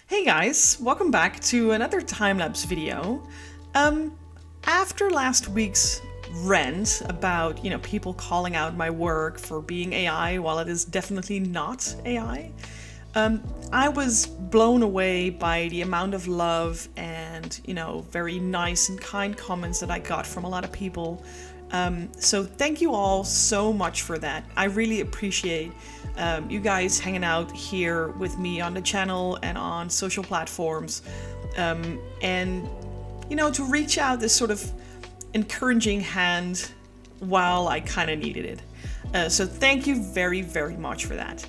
Hey guys, welcome back to another time-lapse video. After last week's rant about, people calling out my work for being AI while it is definitely not AI, I was blown away by the amount of love and, very nice and kind comments that I got from a lot of people. So thank you all so much for that. I really appreciate you guys hanging out here with me on the channel and on social platforms. And, to reach out this sort of encouraging hand while I kind of needed it. So thank you very, very much for that.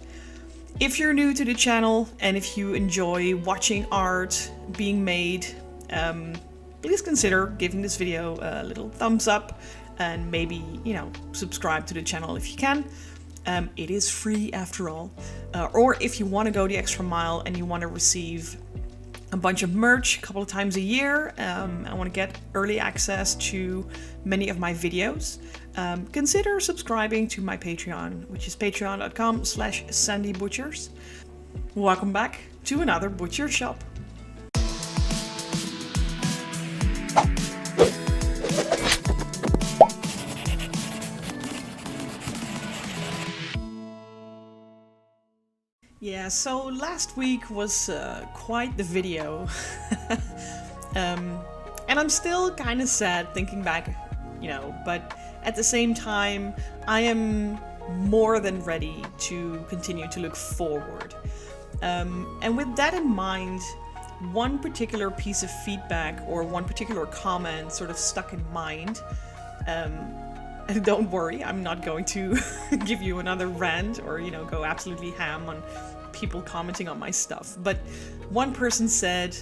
If you're new to the channel and if you enjoy watching art being made, please consider giving this video a little thumbs up and maybe, subscribe to the channel if you can. It is free after all. Or if you want to go the extra mile and you want to receive a bunch of merch a couple of times a year, I want to get early access to many of my videos, consider subscribing to my Patreon, which is patreon.com/sandybutchers. Welcome back to another butcher shop. Yeah, so last week was quite the video. And I'm still kind of sad thinking back, but at the same time, I am more than ready to continue to look forward. And with that in mind, one particular piece of feedback or one particular comment sort of stuck in mind. And don't worry, I'm not going to give you another rant or, go absolutely ham on people commenting on my stuff. But one person said,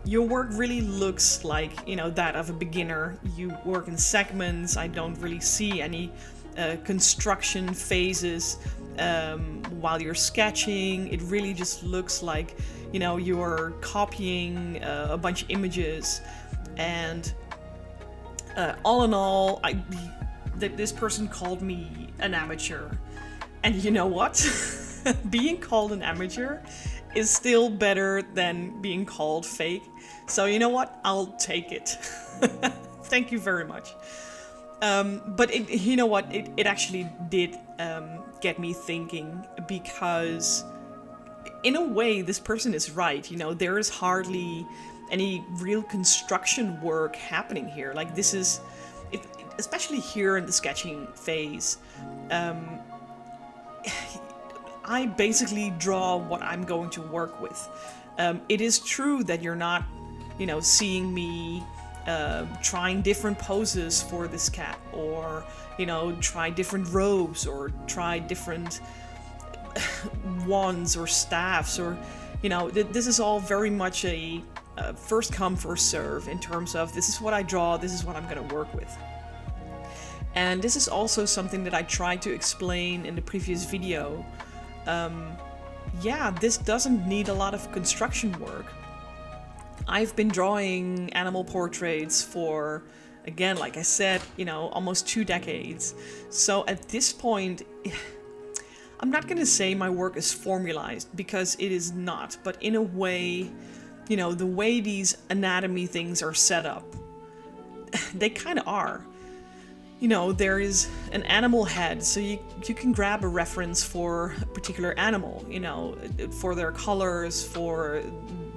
your work really looks like, that of a beginner. You work in segments. I don't really see any construction phases while you're sketching. It really just looks like, you're copying a bunch of images. And all in all, this person called me an amateur. And you know what? Being called an amateur is still better than being called fake. So you know what? I'll take it. Thank you very much. But you know what? It actually did get me thinking, because in a way, this person is right. There is hardly any real construction work happening here. Like, this is, especially here in the sketching phase, I basically draw what I'm going to work with. It is true that you're not, seeing me trying different poses for this cat, or, try different robes, or try different wands or staffs, or, this is all very much a first come, first serve in terms of this is what I draw, this is what I'm going to work with. And this is also something that I tried to explain in the previous video. Yeah, this doesn't need a lot of construction work. I've been drawing animal portraits for, again, like I said, almost 2 decades. So at this point, I'm not going to say my work is formalized, because it is not. But in a way, the way these anatomy things are set up, they kind of are. There is an animal head, so you can grab a reference for a particular animal, for their colors, for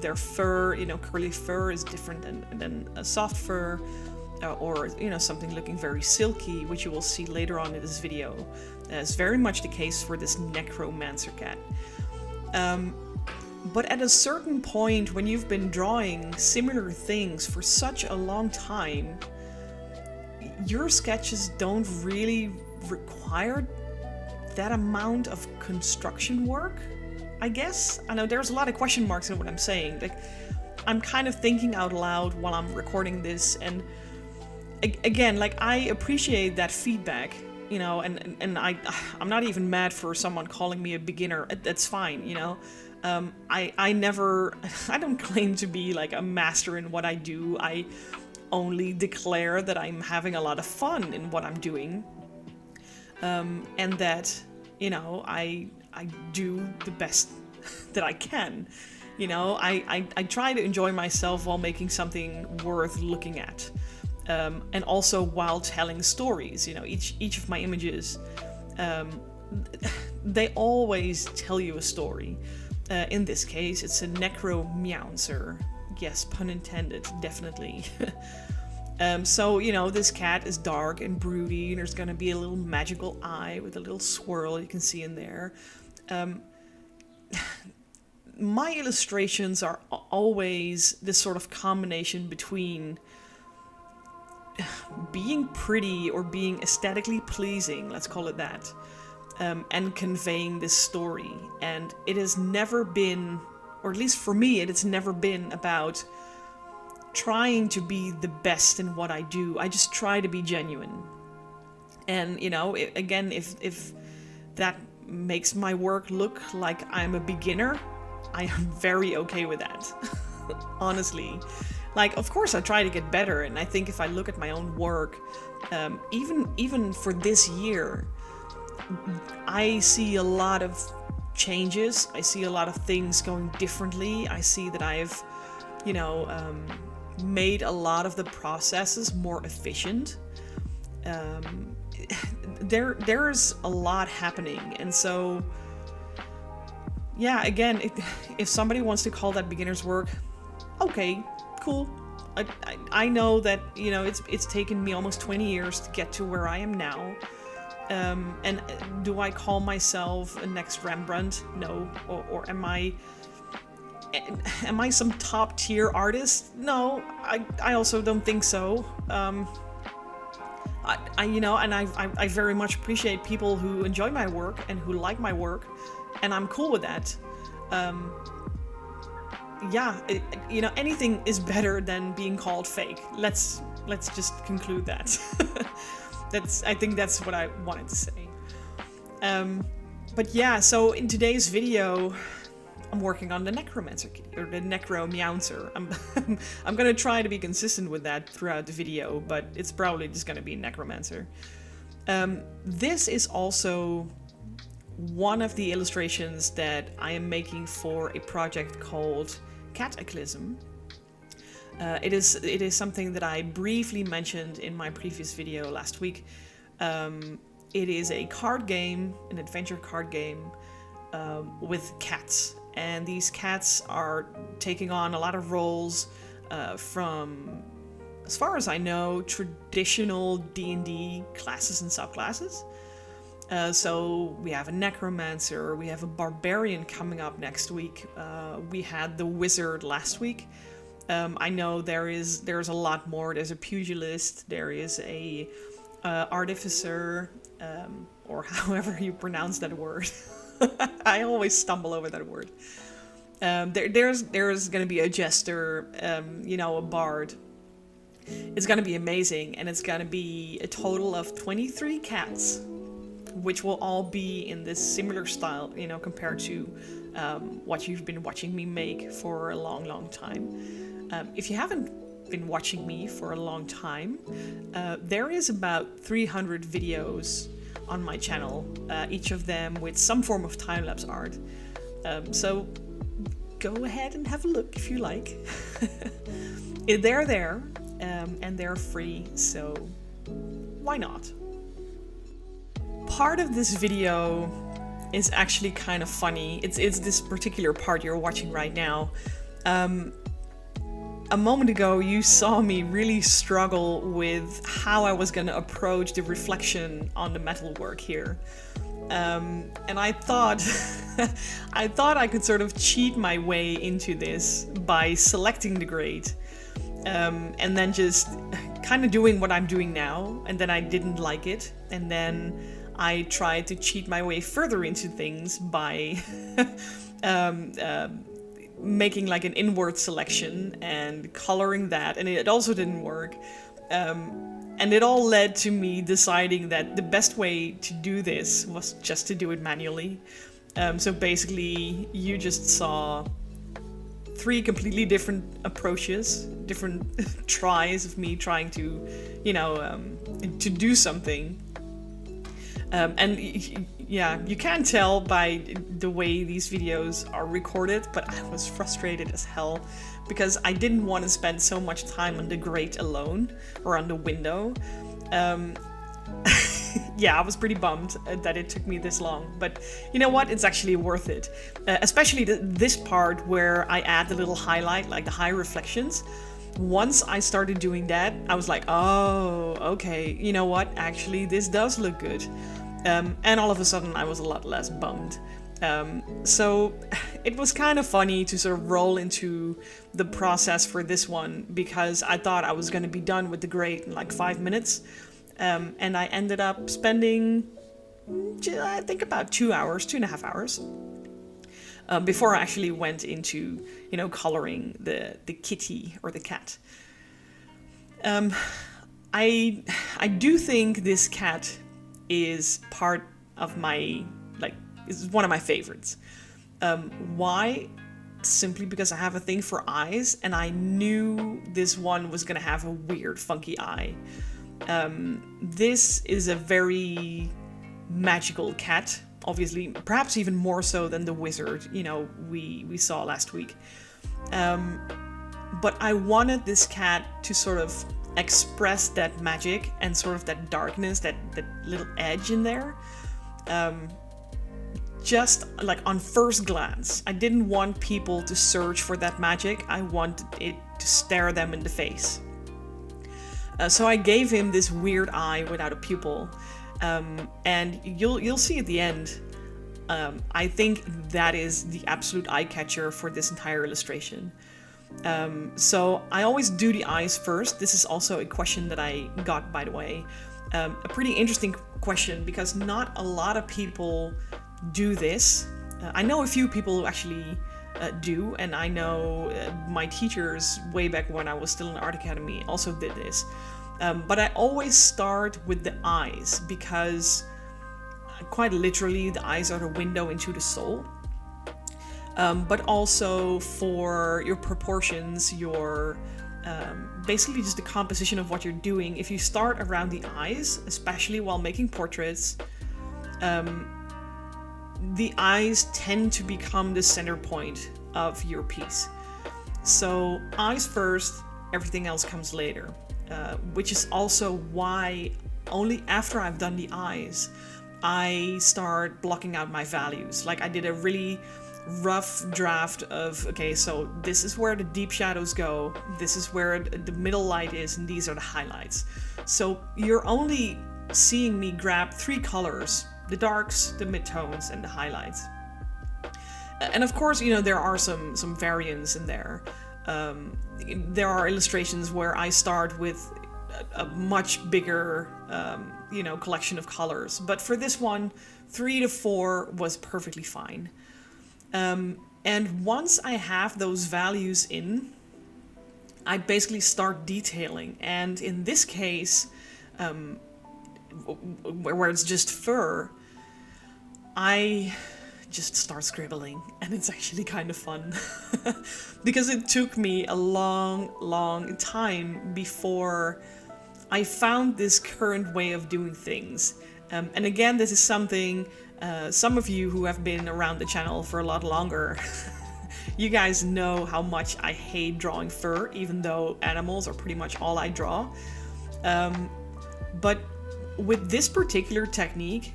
their fur. Curly fur is different than a soft fur, or, something looking very silky, which you will see later on in this video. Is very much the case for this necromancer cat. But at a certain point, when you've been drawing similar things for such a long time, your sketches don't really require that amount of construction work, I guess. I know there's a lot of question marks in what I'm saying. Like, I'm kind of thinking out loud while I'm recording this, and again, like, I appreciate that feedback, and I'm not even mad for someone calling me a beginner. That's fine, I don't claim to be like a master in what I do. I only declare that I'm having a lot of fun in what I'm doing, and that, I do the best that I can. You know, I try to enjoy myself while making something worth looking at. And also while telling stories. You know, each of my images, they always tell you a story. In this case, it's a necro-meowncer. Yes, pun intended, definitely. So, you know, this cat is dark and broody, and there's gonna be a little magical eye with a little swirl you can see in there. My illustrations are always this sort of combination between being pretty or being aesthetically pleasing, let's call it that, and conveying this story. And it has never been, or at least for me, it's never been about trying to be the best in what I do. I just try to be genuine. And, you know, again, if that makes my work look like I'm a beginner, I am very okay with that. Honestly. Like, of course I try to get better, and I think if I look at my own work, even for this year, I see a lot of changes. I see a lot of things going differently. I see that I've, you know, made a lot of the processes more efficient. There's a lot happening, and so yeah, again, if somebody wants to call that beginner's work, okay, cool. I know that, you know, it's taken me almost 20 years to get to where I am now. And do I call myself a next Rembrandt? No. Or am I some top tier artist? No, I also don't think so. You know, and I very much appreciate people who enjoy my work and who like my work, and I'm cool with that. Yeah, you know, anything is better than being called fake. Let's just conclude that. I think that's what I wanted to say. But yeah, so in today's video, I'm working on the necromancer or the necro-meowncer. I'm gonna try to be consistent with that throughout the video, but it's probably just gonna be necromancer. This is also one of the illustrations that I am making for a project called Cataclysm. It is something that I briefly mentioned in my previous video last week. It is a card game, an adventure card game with cats. And these cats are taking on a lot of roles from, as far as I know, traditional D&D classes and subclasses. So we have a necromancer, we have a barbarian coming up next week. We had the wizard last week. I know there's a lot more. There's a pugilist, there is a artificer, or however you pronounce that word. I always stumble over that word. There's going to be a jester, you know, a bard. It's going to be amazing, and it's going to be a total of 23 cats, which will all be in this similar style, you know, compared to what you've been watching me make for a long, long time. If you haven't been watching me for a long time, there is about 300 videos on my channel, each of them with some form of time-lapse art. So go ahead and have a look if you like. They're there, and they're free, so why not? Part of this video is actually kind of funny. It's this particular part you're watching right now. A moment ago, you saw me really struggle with how I was going to approach the reflection on the metalwork here. And I thought I could sort of cheat my way into this by selecting the grade, and then just kind of doing what I'm doing now, and then I didn't like it, and then I tried to cheat my way further into things by making like an inward selection and coloring that, and it also didn't work. And it all led to me deciding that the best way to do this was just to do it manually. So basically, you just saw 3 completely different approaches, different tries of me trying to, you know, to do something. And yeah, you can tell by the way these videos are recorded, but I was frustrated as hell because I didn't want to spend so much time on the grate alone or on the window. Yeah, I was pretty bummed that it took me this long, but you know what? It's actually worth it. Especially this part where I add the little highlight, like the high reflections. Once I started doing that, I was like, oh, okay, you know what? Actually, this does look good. And all of a sudden, I was a lot less bummed. So it was kind of funny to sort of roll into the process for this one because I thought I was going to be done with the grate in like 5 minutes. And I ended up spending, I think, about 2.5 hours before I actually went into, you know, coloring the kitty or the cat. I do think this cat is part of my, like, is one of my favorites. Why? Simply because I have a thing for eyes, and I knew this one was gonna have a weird, funky eye. This is a very magical cat, obviously, perhaps even more so than the wizard, you know, we saw last week. But I wanted this cat to sort of express that magic and sort of that darkness, that little edge in there. Just like on first glance. I didn't want people to search for that magic. I wanted it to stare them in the face. So I gave him this weird eye without a pupil, and you'll see at the end. I think that is the absolute eye catcher for this entire illustration. So I always do the eyes first. This is also a question that I got, by the way. A pretty interesting question because not a lot of people do this. I know a few people who actually do, and I know my teachers way back when I was still in Art Academy also did this. But I always start with the eyes because quite literally the eyes are the window into the soul. But also for your proportions, your basically just the composition of what you're doing. If you start around the eyes, especially while making portraits, the eyes tend to become the center point of your piece. So eyes first, everything else comes later, which is also why only after I've done the eyes, I start blocking out my values. Like I did a really rough draft of, okay, so this is where the deep shadows go, this is where the middle light is, and these are the highlights. So you're only seeing me grab 3 colors: the darks, the midtones, and the highlights. And of course, you know, there are some variants in there. There are illustrations where I start with a much bigger, you know, collection of colors. But for this one, 3 to 4 was perfectly fine. And once I have those values in, I basically start detailing. And in this case, where it's just fur, I just start scribbling, and it's actually kind of fun because it took me a long time before I found this current way of doing things. And again, this is something some of you who have been around the channel for a lot longer, you guys know how much I hate drawing fur, even though animals are pretty much all I draw. But with this particular technique,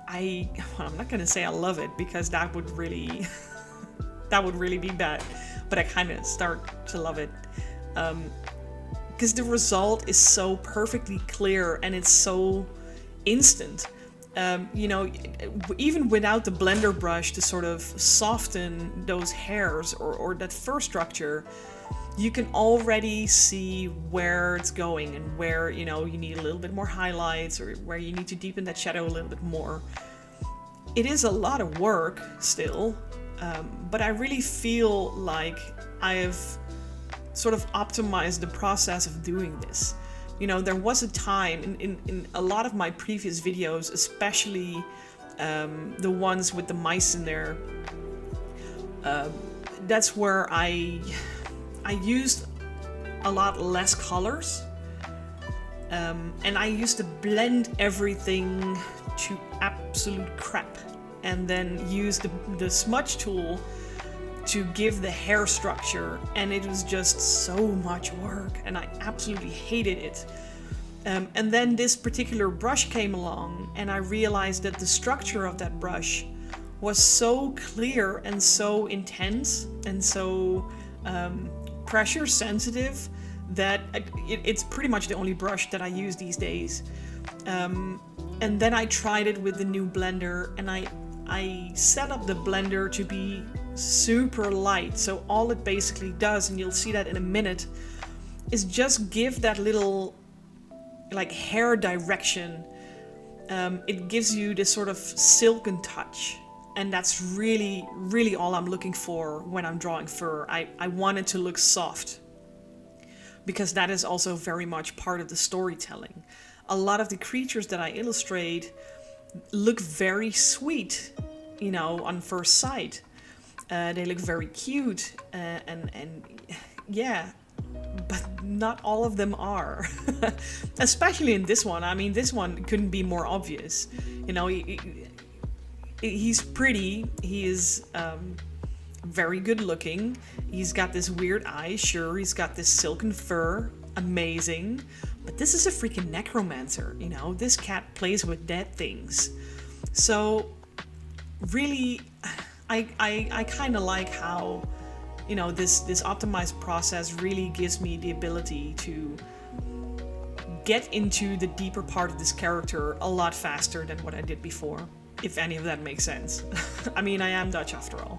I'm not gonna say I love it because that would really be bad, but I kind of start to love it because the result is so perfectly clear and it's so instant. You know, even without the blender brush to sort of soften those hairs or that fur structure, you can already see where it's going and where, you know, you need a little bit more highlights or where you need to deepen that shadow a little bit more. It is a lot of work still, but I really feel like I've sort of optimized the process of doing this. You know, there was a time in a lot of my previous videos, especially the ones with the mice in there, that's where I used a lot less colors, and I used to blend everything to absolute crap, and then use the smudge tool to give the hair structure, and it was just so much work, and I absolutely hated it. And then this particular brush came along, and I realized that the structure of that brush was so clear and so intense and so pressure sensitive that it's pretty much the only brush that I use these days. And then I tried it with the new blender, and I set up the blender to be super light. So all it basically does, and you'll see that in a minute, is just give that little like hair direction. It gives you this sort of silken touch. And that's really, really all I'm looking for when I'm drawing fur. I want it to look soft, because that is also very much part of the storytelling. A lot of the creatures that I illustrate look very sweet, you know, on first sight. They look very cute, and yeah, but not all of them are. Especially in this one. I mean, this one couldn't be more obvious. You know, he's pretty, he is very good looking, he's got this weird eye, sure, he's got this silken fur, amazing, but this is a freaking necromancer, you know, this cat plays with dead things. So really, I kind of like how, you know, this optimized process really gives me the ability to get into the deeper part of this character a lot faster than what I did before. If any of that makes sense. I mean, I am Dutch after all.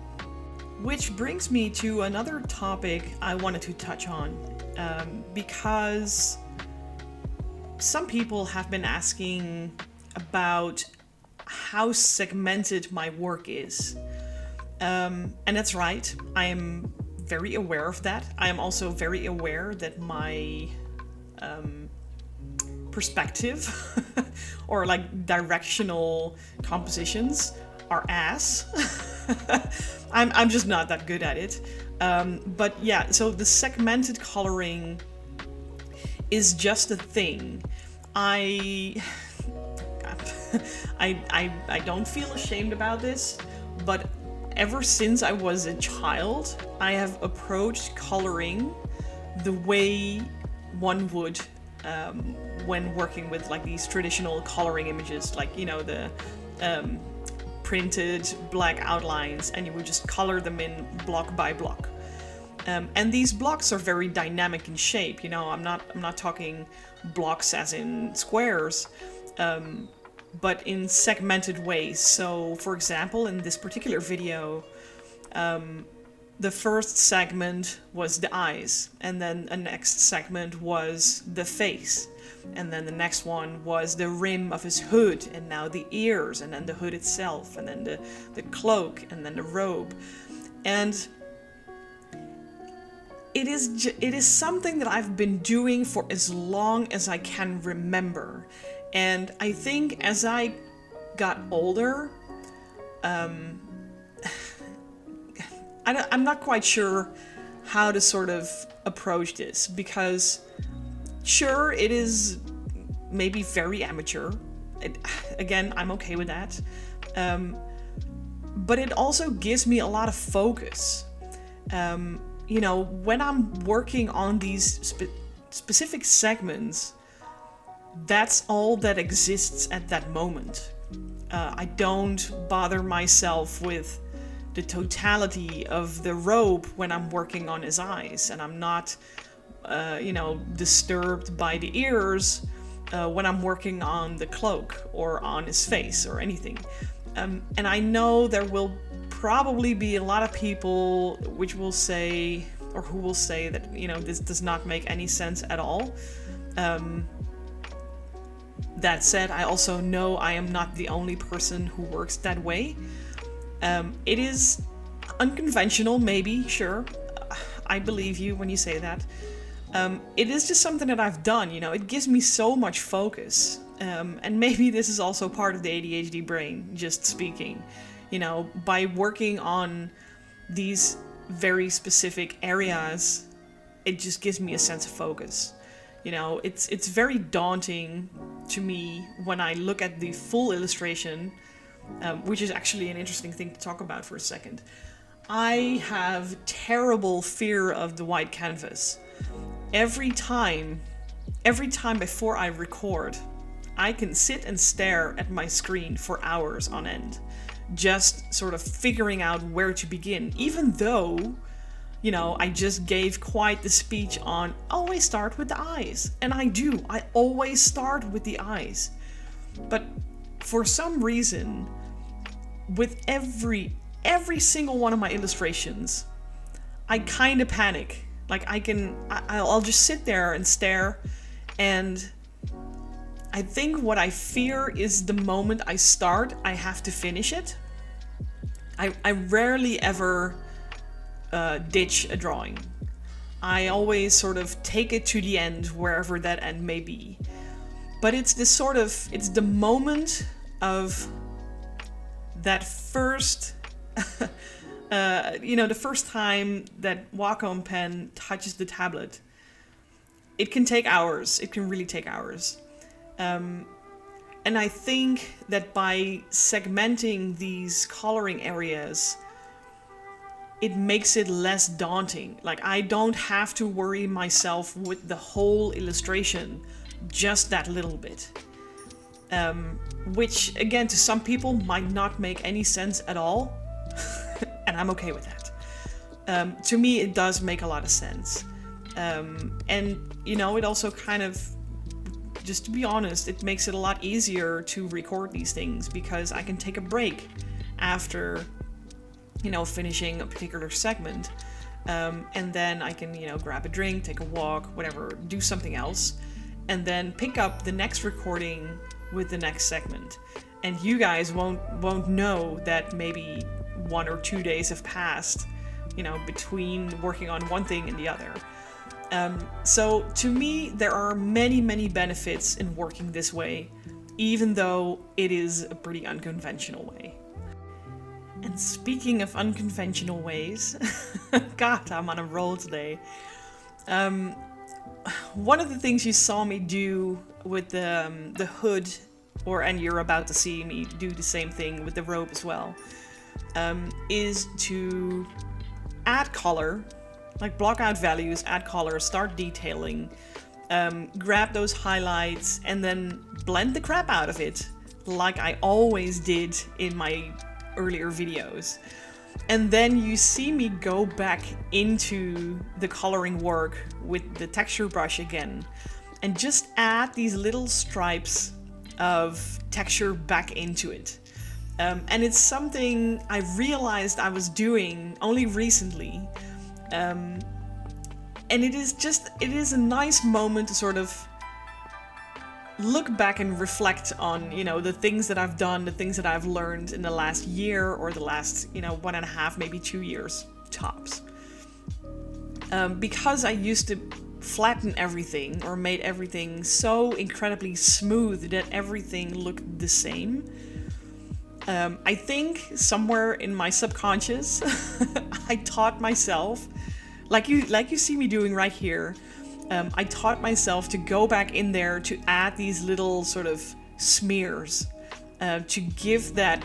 Which brings me to another topic I wanted to touch on, because some people have been asking about how segmented my work is. And that's right, I am very aware of that. I am also very aware that my perspective or like directional compositions are ass. I'm just not that good at it. But yeah, so the segmented coloring is just a thing. I don't feel ashamed about this, but ever since I was a child, I have approached coloring the way one would when working with like these traditional coloring images, like, you know, the printed black outlines, and you would just color them in block by block. And these blocks are very dynamic in shape. You know, I'm not talking blocks as in squares, but in segmented ways. So, for example, in this particular video, the first segment was the eyes, and then a next segment was the face, and then the next one was the rim of his hood, and now the ears, and then the hood itself, and then the cloak, and then the robe. And it is something that I've been doing for as long as I can remember. And I think as I got older, I'm not quite sure how to sort of approach this, because sure, it is maybe very amateur. Again, I'm okay with that. But it also gives me a lot of focus. You know, when I'm working on these specific segments, that's all that exists at that moment. I don't bother myself with the totality of the robe when I'm working on his eyes, and I'm not, you know, disturbed by the ears when I'm working on the cloak or on his face or anything. And I know there will probably be a lot of people which will say, or who will say that, you know, this does not make any sense at all. That said, I also know I am not the only person who works that way. It is unconventional, maybe, sure. I believe you when you say that. It is just something that I've done, you know, it gives me so much focus. And maybe this is also part of the ADHD brain, just speaking. You know, by working on these very specific areas, it just gives me a sense of focus. You know, it's very daunting to me when I look at the full illustration which is actually an interesting thing to talk about for a second. I have terrible fear of the white canvas. Every time before I record, I can sit and stare at my screen for hours on end, just sort of figuring out where to begin, even though, you know, I just gave quite the speech on always start with the eyes. And I do. I always start with the eyes. But for some reason, with every single one of my illustrations, I kind of panic. Like I'll just sit there and stare, and I think what I fear is the moment I start, I have to finish it. I rarely ever ditch a drawing. I always sort of take it to the end, wherever that end may be. But it's the moment of that first, the first time that Wacom pen touches the tablet. It can take hours. It can really take hours. And I think that by segmenting these coloring areas, it makes it less daunting. Like, I don't have to worry myself with the whole illustration, just that little bit. Which, again, to some people might not make any sense at all. And I'm okay with that. To me, it does make a lot of sense. And, you know, it also kind of, just to be honest, it makes it a lot easier to record these things because I can take a break after, you know, finishing a particular segment. And then I can, you know, grab a drink, take a walk, whatever, do something else, and then pick up the next recording with the next segment. And you guys won't know that maybe 1 or 2 days have passed, you know, between working on one thing and the other. So to me, there are many, many benefits in working this way, even though it is a pretty unconventional way. And speaking of unconventional ways, God, I'm on a roll today. One of the things you saw me do with the hood, and you're about to see me do the same thing with the robe as well, is to add color, like block out values, add color, start detailing, grab those highlights, and then blend the crap out of it, like I always did in my earlier videos. And then you see me go back into the coloring work with the texture brush again, and just add these little stripes of texture back into it. And it's something I realized I was doing only recently. And it is a nice moment to sort of look back and reflect on, you know, the things that I've done, the things that I've learned in the last year or the last, you know, 1.5, maybe 2 years tops. Because I used to flatten everything or made everything so incredibly smooth that everything looked the same. I think somewhere in my subconscious, I taught myself, like you see me doing right here, I taught myself to go back in there to add these little sort of smears to give that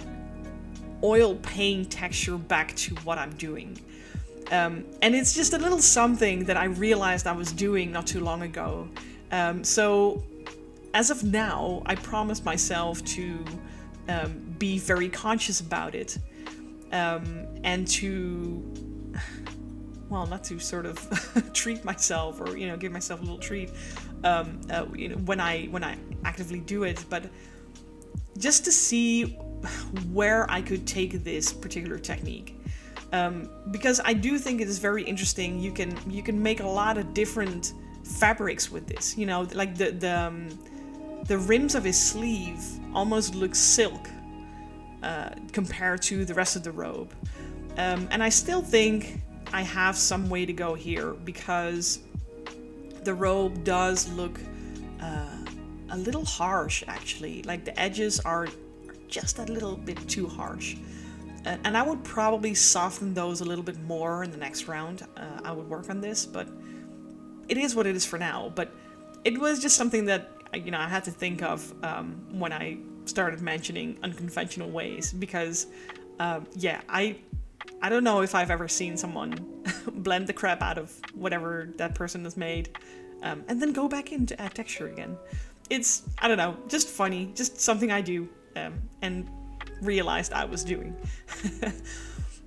oil paint texture back to what I'm doing. And it's just a little something that I realized I was doing not too long ago. So as of now, I promised myself to be very conscious about it, and to, well, not to sort of treat myself or, you know, give myself a little treat, you know, when I actively do it, but just to see where I could take this particular technique. Because I do think it is very interesting. You can make a lot of different fabrics with this. You know, like the rims of his sleeve almost look silk compared to the rest of the robe. And I still think I have some way to go here, because the robe does look a little harsh, actually. Like the edges are just a little bit too harsh. And I would probably soften those a little bit more in the next round. I would work on this, but it is what it is for now. But it was just something that, you know, I had to think of when I started mentioning unconventional ways because, yeah, I don't know if I've ever seen someone blend the crap out of whatever that person has made, and then go back in to add texture again. It's, I don't know, just funny, just something I do, and realized I was doing.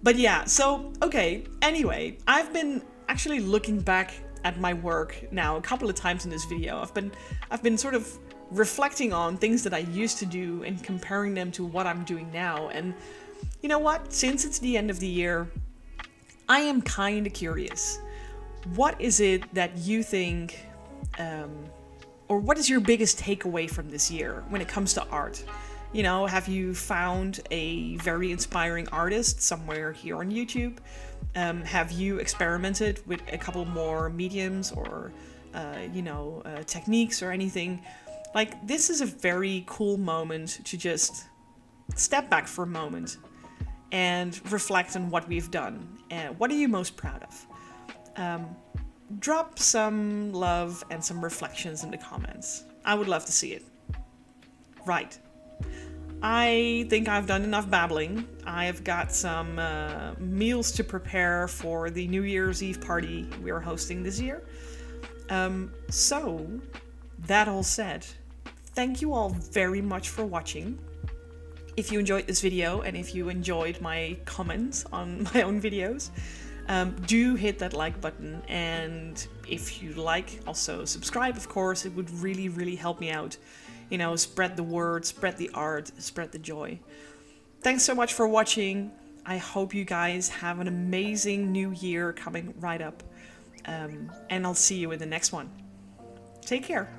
But yeah, so, okay, anyway, I've been actually looking back at my work now a couple of times in this video. I've been sort of reflecting on things that I used to do and comparing them to what I'm doing now. And you know what? Since it's the end of the year, I am kind of curious. What is it that you think, or what is your biggest takeaway from this year when it comes to art? You know, have you found a very inspiring artist somewhere here on YouTube? Have you experimented with a couple more mediums or, techniques or anything? Like, this is a very cool moment to just step back for a moment and reflect on what we've done. And what are you most proud of? Drop some love and some reflections in the comments. I would love to see it. Right. I think I've done enough babbling. I've got some meals to prepare for the New Year's Eve party we are hosting this year. So, that all said, thank you all very much for watching. If you enjoyed this video and if you enjoyed my comments on my own videos, do hit that like button, and if you like, also subscribe, of course. It would really, really help me out. You know, spread the word, spread the art, spread the joy. Thanks so much for watching. I hope you guys have an amazing new year coming right up. And I'll see you in the next one. Take care.